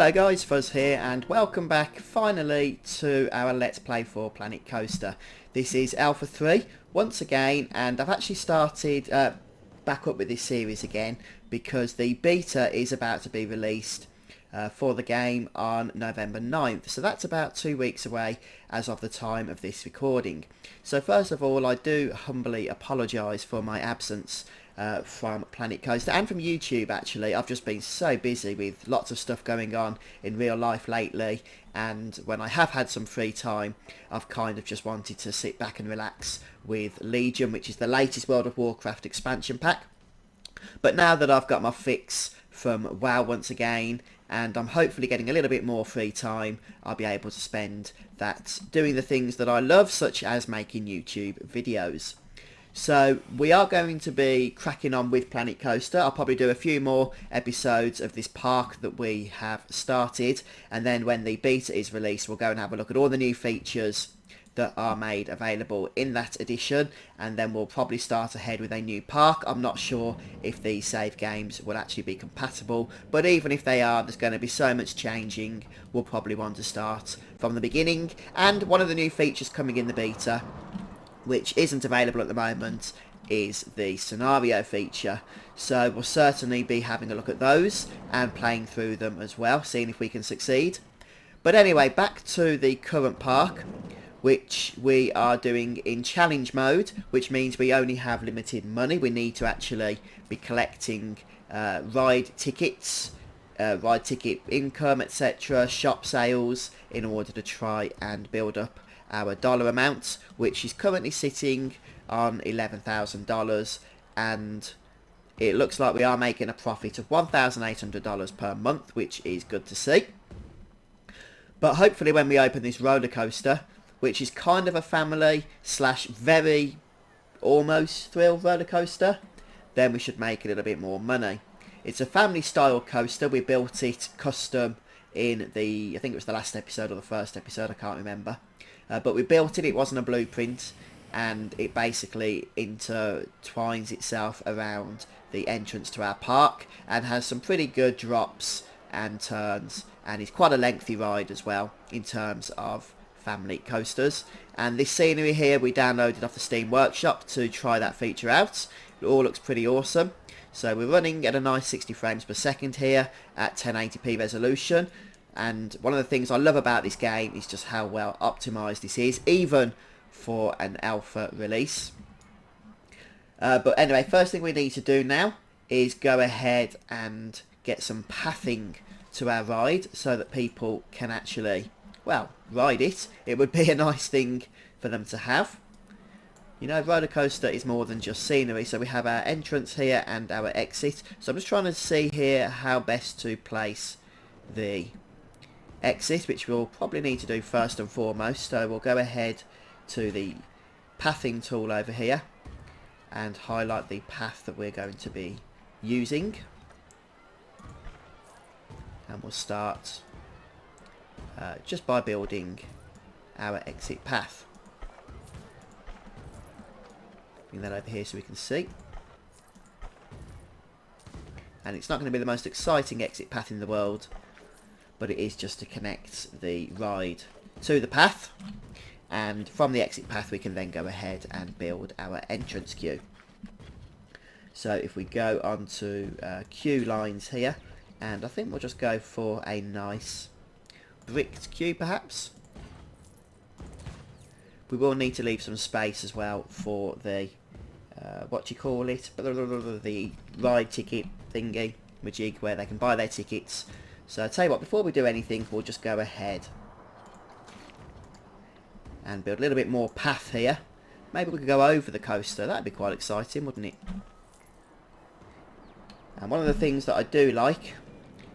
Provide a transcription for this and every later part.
Hello guys, Fuzz here and welcome back finally to our Let's Play for Planet Coaster. This is Alpha 3 once again, and I've actually started back up with this series again because the beta is about to be released for the game on November 9th. So that's about 2 weeks away as of the time of this recording. So first of all, I do humbly apologise for my absence from Planet Coaster and from YouTube. Actually, I've just been so busy with lots of stuff going on in real life lately, and when I have had some free time, I've kind of just wanted to sit back and relax with Legion, which is the latest World of Warcraft expansion pack. But now that I've got my fix from WoW once again, and I'm hopefully getting a little bit more free time, I'll be able to spend that doing the things that I love, such as making YouTube videos. So we are going to be cracking on with Planet Coaster. I'll probably do a few more episodes of this park that we have started, and then when the beta is released, we'll go and have a look at all the new features that are made available in that edition, and then we'll probably start ahead with a new park. I'm not sure if these save games will actually be compatible, but even if they are, there's going to be so much changing, we'll probably want to start from the beginning. And one of the new features coming in the beta, which isn't available at the moment, is the scenario feature. So we'll certainly be having a look at those and playing through them as well, seeing if we can succeed. But anyway, back to the current park, which we are doing in challenge mode, which means we only have limited money. We need to actually be collecting ride tickets, ride ticket income, etc., shop sales, in order to try and build up our dollar amount, which is currently sitting on $11,000, and it looks like we are making a profit of $1,800 per month, which is good to see. But hopefully when we open this roller coaster, which is kind of a family slash very almost thrill roller coaster, then we should make a little bit more money. It's a family style coaster. We built it custom in the, I think it was the last episode or the first episode, I can't remember. But we built it, it wasn't a blueprint, and it basically intertwines itself around the entrance to our park and has some pretty good drops and turns, and it's quite a lengthy ride as well in terms of family coasters. And this scenery here we downloaded off the Steam Workshop to try that feature out. It all looks pretty awesome. So we're running at a nice 60 frames per second here at 1080p resolution. And one of the things I love about this game is just how well optimized this is, even for an alpha release. But anyway, first thing we need to do now is go ahead and get some pathing to our ride so that people can actually, well, ride it. It would be a nice thing for them to have. You know, roller coaster is more than just scenery. So we have our entrance here and our exit. So I'm just trying to see here how best to place the exit, which we'll probably need to do first and foremost. So we'll go ahead to the pathing tool over here and highlight the path that we're going to be using, and we'll start just by building our exit path. Bring that over here so we can see. And it's not going to be the most exciting exit path in the world, but it is just to connect the ride to the path, and from the exit path we can then go ahead and build our entrance queue. So if we go onto queue lines here, and I think we'll just go for a nice bricked queue perhaps. We will need to leave some space as well for the what do you call it, the ride ticket thingy majig, where they can buy their tickets. So I'll tell you what, before we do anything, we'll just go ahead and build a little bit more path here. Maybe we could go over the coaster. That'd be quite exciting, wouldn't it? And one of the things that I do like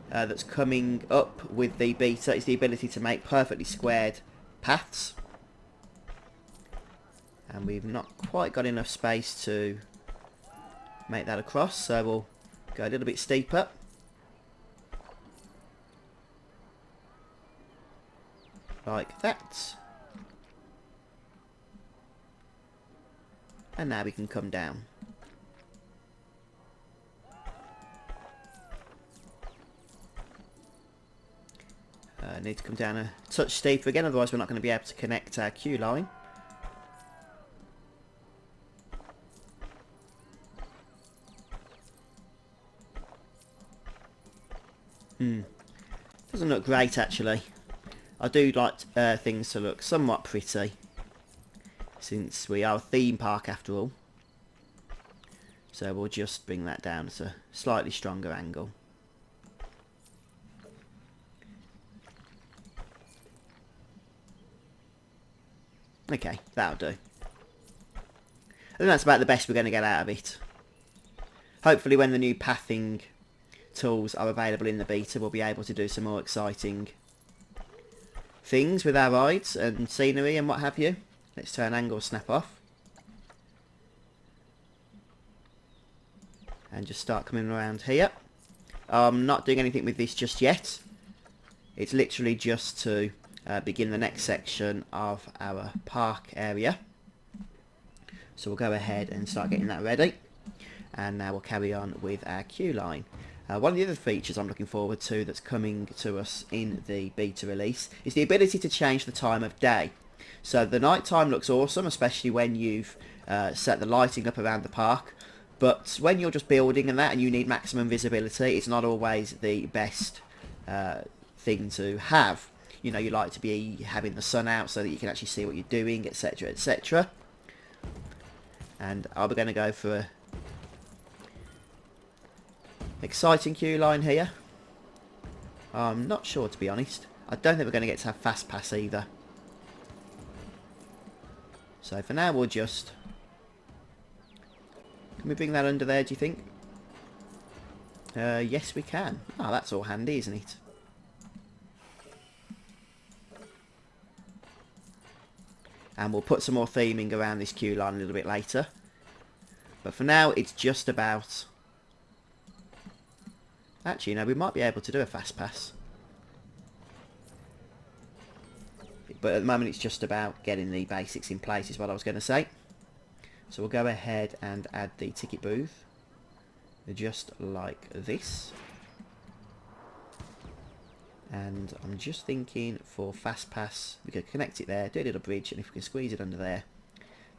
that's coming up with the beta is the ability to make perfectly squared paths. And we've not quite got enough space to make that across, so we'll go a little bit steeper. Like that. And now we can come down. Need to come down a touch steeper again, otherwise we're not going to be able to connect our queue line. Doesn't look great actually. I do like things to look somewhat pretty, since we are a theme park after all. So we'll just bring that down to a slightly stronger angle. Okay, that'll do. I think that's about the best we're going to get out of it. Hopefully when the new pathing tools are available in the beta, we'll be able to do some more exciting things with our rides and scenery and what have you. Let's turn angle snap off. And just start coming around here. I'm not doing anything with this just yet. It's literally just to begin the next section of our park area. So we'll go ahead and start getting that ready. And now we'll carry on with our queue line. One of the other features I'm looking forward to that's coming to us in the beta release is the ability to change the time of day. So the night time looks awesome, especially when you've set the lighting up around the park. But when you're just building and that and you need maximum visibility, it's not always the best thing to have. You know, you like to be having the sun out so that you can actually see what you're doing, etc, etc. And I'm going to go for a exciting queue line here. I'm not sure, to be honest. I don't think we're going to get to have fast pass either. So for now we'll just... Can we bring that under there, do you think? Yes we can. Oh, that's all handy, isn't it? And we'll put some more theming around this queue line a little bit later. But for now it's just about... Actually, no, we might be able to do a fast pass. But at the moment it's just about getting the basics in place is what I was going to say. So we'll go ahead and add the ticket booth. Just like this. And I'm just thinking for fast pass, we could connect it there, do a little bridge, and if we can squeeze it under there,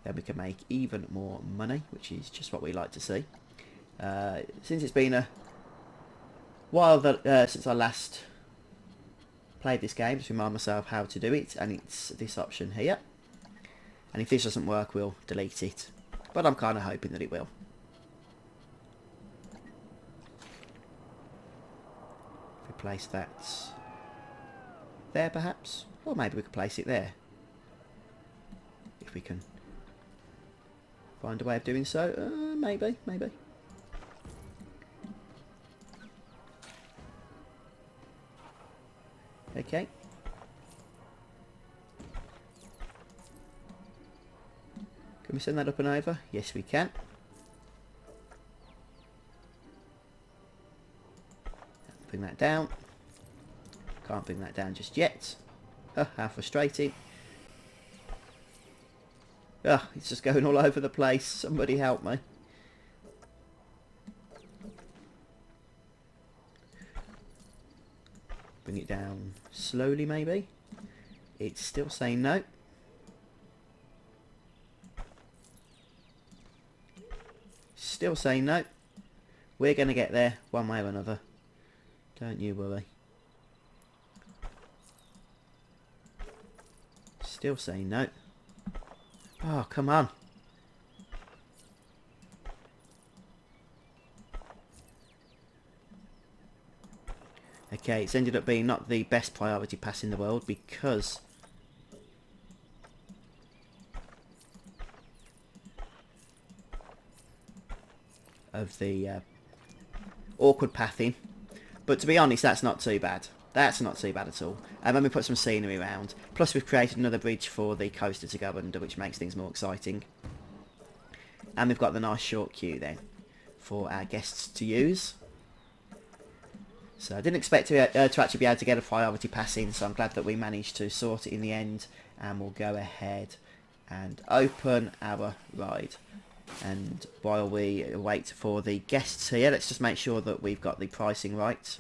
then we can make even more money, which is just what we like to see. Since it's been a while since I last played this game, just remind myself how to do it, and it's this option here. And if this doesn't work, we'll delete it. But I'm kind of hoping that it will. If we place that there perhaps, or maybe we could place it there. If we can find a way of doing so, maybe. Okay. Can we send that up and over? Yes, we can. Bring that down. Can't bring that down just yet. Oh, how frustrating. Oh, it's just going all over the place. Somebody help me. Bring it down slowly, maybe. It's still saying no. Still saying no. We're going to get there one way or another. Don't you worry. Still saying no. Oh, come on. Okay, it's ended up being not the best priority pass in the world because of the awkward pathing. But to be honest, that's not too bad. That's not too bad at all. And then we put some scenery around. Plus we've created another bridge for the coaster to go under, which makes things more exciting. And we've got the nice short queue then for our guests to use. So I didn't expect to actually be able to get a priority pass in, so I'm glad that we managed to sort it in the end. And we'll go ahead and open our ride. And while we wait for the guests here, let's just make sure that we've got the pricing right.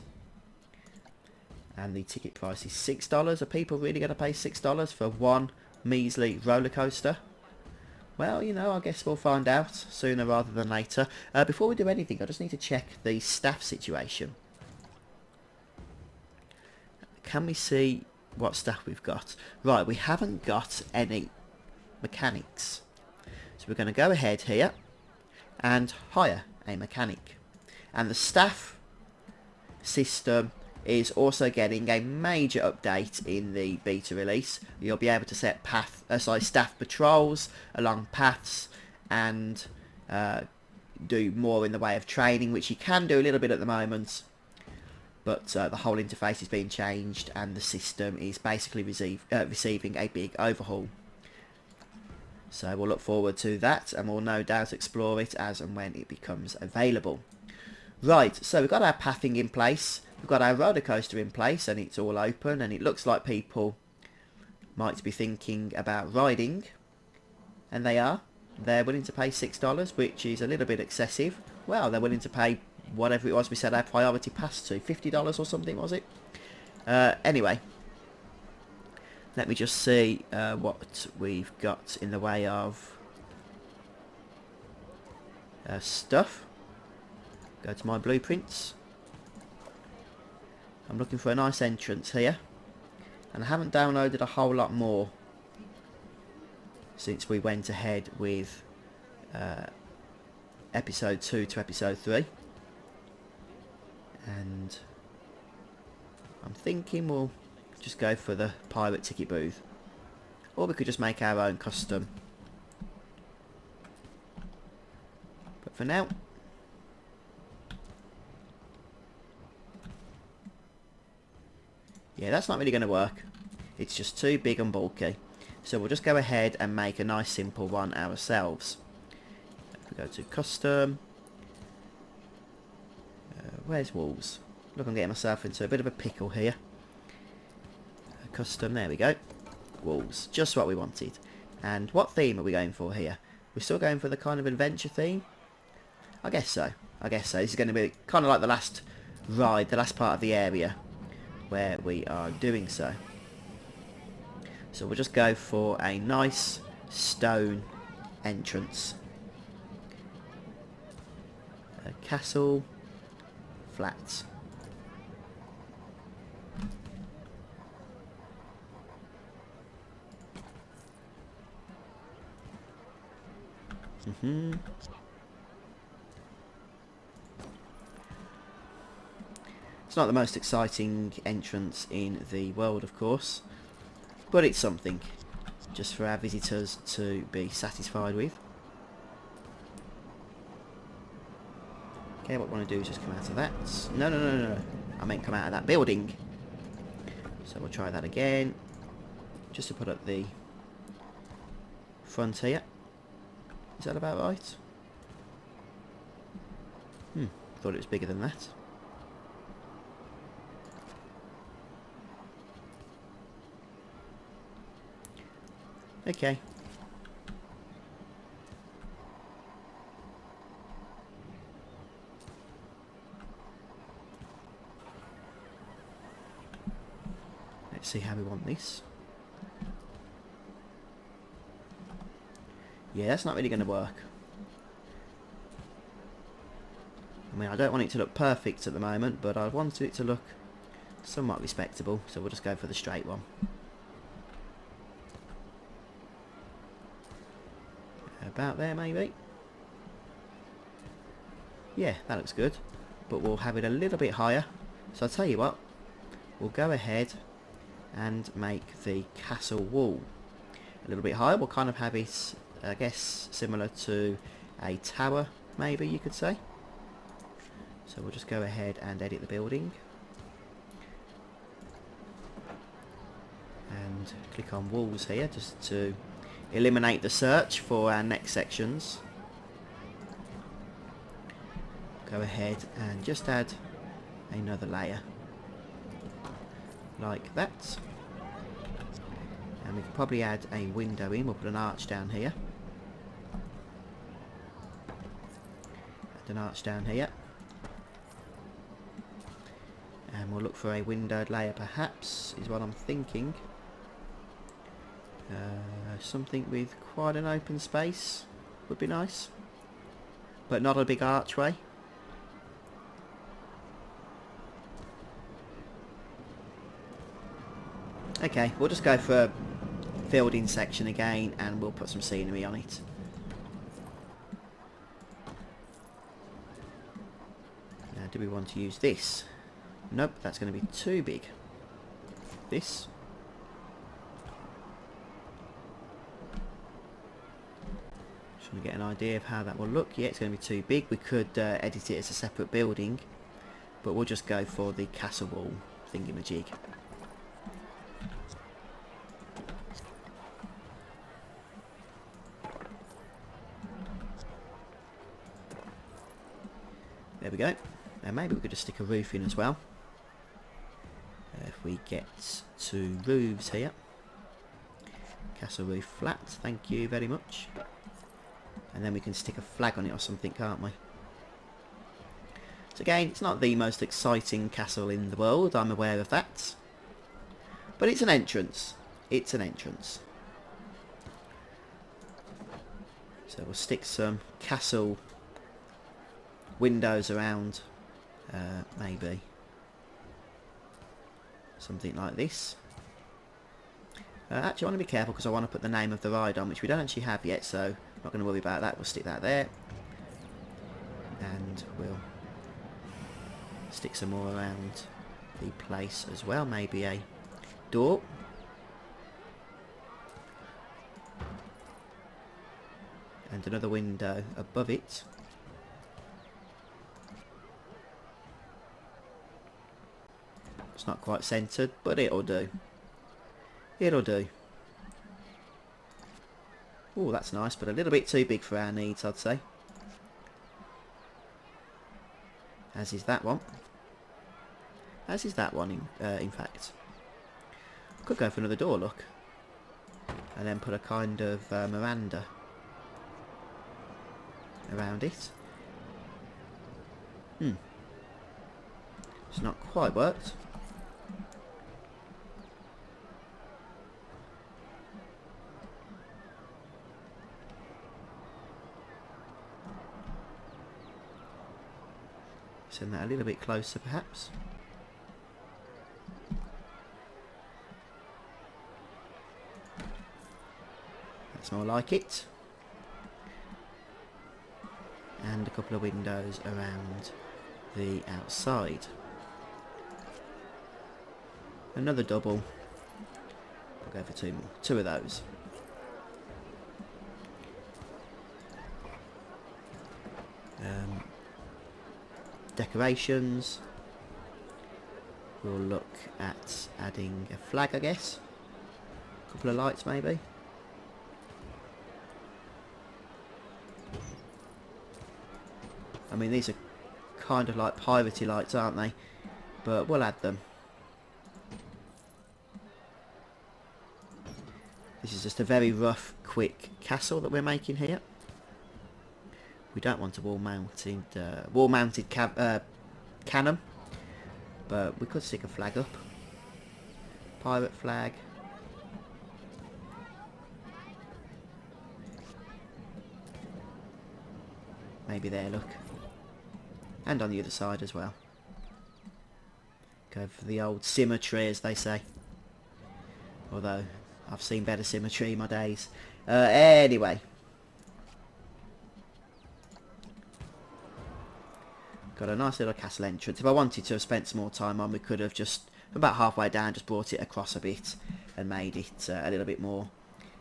and the ticket price is $6. Are people really going to pay $6 for one measly roller coaster? Well, you know, I guess we'll find out sooner rather than later. Before we do anything, I just need to check the staff situation. Can we see what staff we've got? Right, we haven't got any mechanics. So we're going to go ahead here and hire a mechanic. And the staff system is also getting a major update in the beta release. You'll be able to set staff patrols along paths and do more in the way of training, which you can do a little bit at the moment. But the whole interface is being changed and the system is basically receiving a big overhaul. So we'll look forward to that, and we'll no doubt explore it as and when it becomes available. Right, so we've got our pathing in place. We've got our roller coaster in place, and it's all open, and it looks like people might be thinking about riding, and they are. They're willing to pay $6, which is a little bit excessive. Well, they're willing to pay whatever it was we said our priority pass to, $50 or something, was it? Anyway, let me just see what we've got in the way of stuff. Go to my blueprints. I'm looking for a nice entrance here, and I haven't downloaded a whole lot more since we went ahead with episode 2 to episode 3, and I'm thinking we'll just go for the pirate ticket booth, or we could just make our own custom, but for now yeah, that's not really going to work. It's just too big and bulky. So we'll just go ahead and make a nice simple one ourselves. If we go to custom, where's walls? Look, I'm getting myself into a bit of a pickle here. Custom, there we go. Walls, just what we wanted. And what theme are we going for here? We're still going for the kind of adventure theme? I guess so. I guess so. This is going to be kind of like the last ride, the last part of the area where we are doing so. So we'll just go for a nice stone entrance. A castle, flats. It's not the most exciting entrance in the world, of course, but it's something just for our visitors to be satisfied with. Okay, what we want to do is just come out of that. No. I meant come out of that building. So we'll try that again, just to put up the front here. Is that about right? Thought it was bigger than that. Okay. Let's see how we want this. Yeah, that's not really going to work. I mean, I don't want it to look perfect at the moment, but I want it to look somewhat respectable, so we'll just go for the straight one. About there, maybe. Yeah, that looks good, but we'll have it a little bit higher. So I'll tell you what, we'll go ahead and make the castle wall a little bit higher. We'll kind of have it, I guess, similar to a tower, maybe you could say. So we'll just go ahead and edit the building and click on walls here just to eliminate the search for our next sections. Go ahead and just add another layer like that, and we can probably add a window in. We'll put an arch down here, add an arch down here, and we'll look for a windowed layer perhaps, is what I'm thinking. Something with quite an open space would be nice, but not a big archway. Okay, we'll just go for a filled-in section again, and we'll put some scenery on it. Now, do we want to use this? Nope, that's going to be too big. This. Just want to get an idea of how that will look. Yeah, it's going to be too big. We could edit it as a separate building, but we'll just go for the castle wall thingamajig. There we go. Now maybe we could just stick a roof in as well. If we get to roofs here. Castle roof flat, thank you very much. And then we can stick a flag on it or something, can't we? So again, it's not the most exciting castle in the world, I'm aware of that. But it's an entrance. It's an entrance. So we'll stick some castle windows around, maybe something like this. Actually I want to be careful because I want to put the name of the ride on, which we don't actually have yet, so I'm not going to worry about that. We'll stick that there, and we'll stick some more around the place as well, maybe a door. And another window above it. It's not quite centred, but it'll do. It'll do. Oh, that's nice, but a little bit too big for our needs, I'd say. As is that one. As is that one, in fact. Could go for another door, look. And then put a kind of veranda around it. It's not quite worked. Send that a little bit closer perhaps. That's more like it. And a couple of windows around the outside. Another double. We'll go for two more. Two of those. Decorations. We'll look at adding a flag, I guess. A couple of lights maybe. I mean, these are kind of like piratey lights, aren't they? But we'll add them. This is just a very rough, quick castle that we're making here. We don't want a wall-mounted cannon, but we could stick a flag up. Pirate flag. Maybe there, look. And on the other side as well. Go for the old symmetry, as they say. Although I've seen better symmetry in my days. Anyway. Got a nice little castle entrance. If I wanted to have spent some more time on, we could have just, about halfway down, just brought it across a bit and made it a little bit more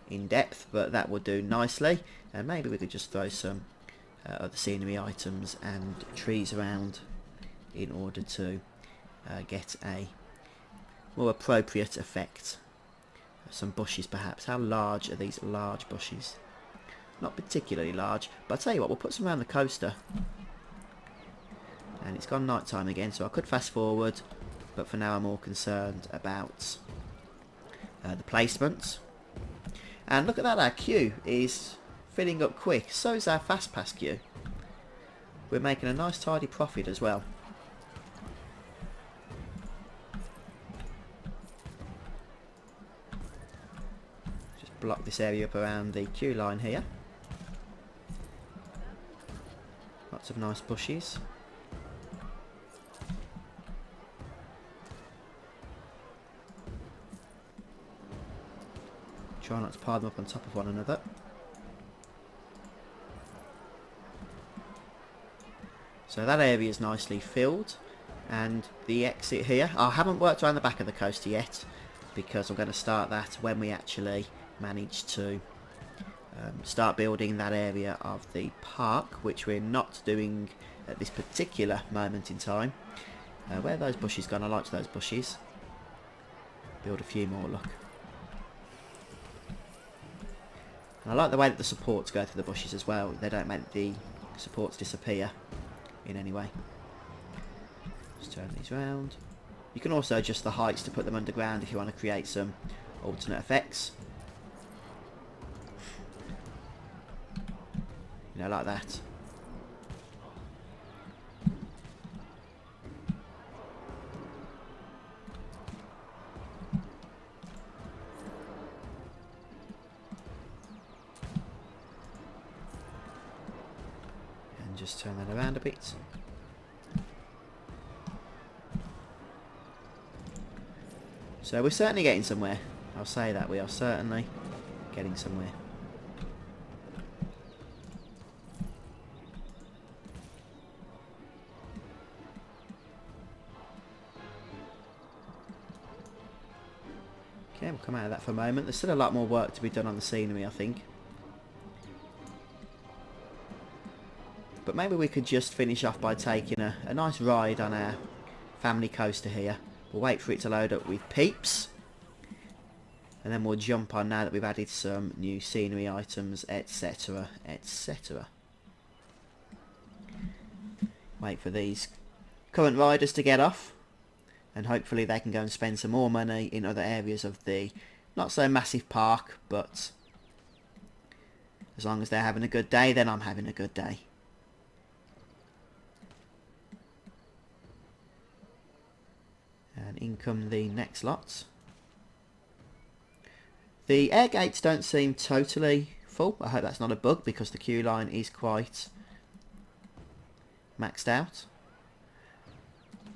in depth, but that would do nicely. And maybe we could just throw some other scenery items and trees around in order to get a more appropriate effect. Some bushes perhaps. How large are these large bushes? Not particularly large, but I'll tell you what, we'll put some around the coaster. And it's gone night time again, so I could fast forward, but for now I'm more concerned about the placement. And look at that, our queue is filling up quick. So is our fast pass queue. We're making a nice tidy profit as well. block this area up around the queue line here. Lots of nice bushes. Try not to pile them up on top of one another. So that area is nicely filled, and the exit here, I haven't worked around the back of the coaster yet because I'm going to start that when we actually manage to start building that area of the park, which we're not doing at this particular moment in time. Where are those bushes gone? I liked those bushes. Build a few more, look. And I like the way that the supports go through the bushes as well. They don't make the supports disappear in any way. Just turn these round. You can also adjust the heights to put them underground if you want to create some alternate effects. You know, like that. And just turn that around a bit. So we're certainly getting somewhere. I'll say that we are certainly getting somewhere. Okay, we'll come out of that for a moment. There's still a lot more work to be done on the scenery, I think. But maybe we could just finish off by taking a nice ride on our family coaster here. We'll wait for it to load up with peeps. And then we'll jump on now that we've added some new scenery items, etc, etc. Wait for these current riders to get off. And hopefully they can go and spend some more money in other areas of the not so massive park. But as long as they're having a good day, then I'm having a good day. And in come the next lots. The air gates don't seem totally full. I hope that's not a bug because the queue line is quite maxed out.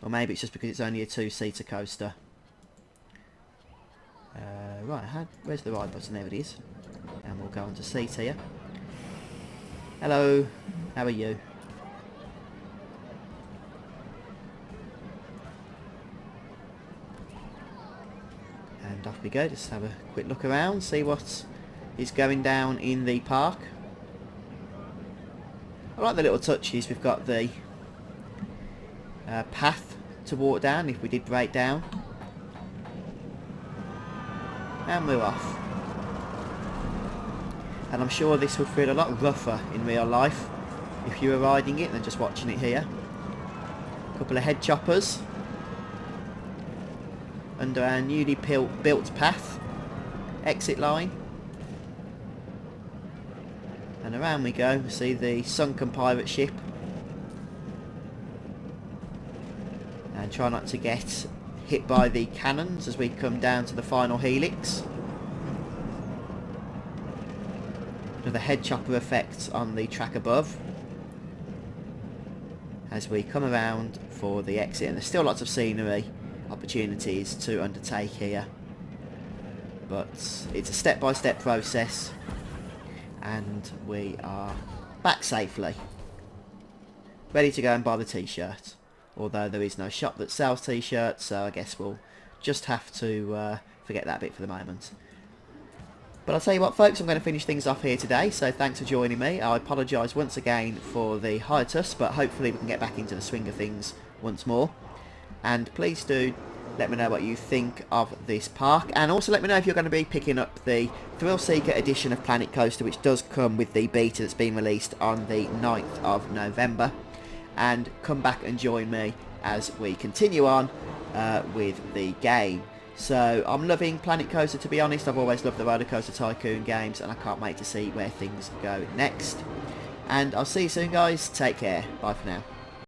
Or maybe it's just because it's only a two-seater coaster. Right, where's the ride button? There it is. And we'll go on to seat here. Hello, how are you? And off we go, just have a quick look around, see what is going down in the park. I like the little touches. We've got the path to walk down if we did break down. And we're off. And I'm sure this would feel a lot rougher in real life if you were riding it than just watching it here. A couple of head choppers under our newly built path, exit line, and around we go. We see the sunken pirate ship, and try not to get hit by the cannons as we come down to the final helix. Another head chopper effect on the track above as we come around for the exit, and there's still lots of scenery opportunities to undertake here, but it's a step-by-step process, and we are back safely, ready to go and buy the t-shirt, although there is no shop that sells t-shirts, so I guess we'll just have to forget that bit for the moment. But I'll tell you what folks, I'm going to finish things off here today, so thanks for joining me. I apologise once again for the hiatus, but hopefully we can get back into the swing of things once more. And please do let me know what you think of this park, and also let me know if you're going to be picking up the Thrill Seeker edition of Planet Coaster, which does come with the beta that's been released on the 9th of November. And come back and join me as we continue on with the game. So I'm loving Planet Coaster, to be honest. I've always loved the Roller Coaster Tycoon games, and I can't wait to see where things go next. And I'll see you soon guys, take care, bye for now.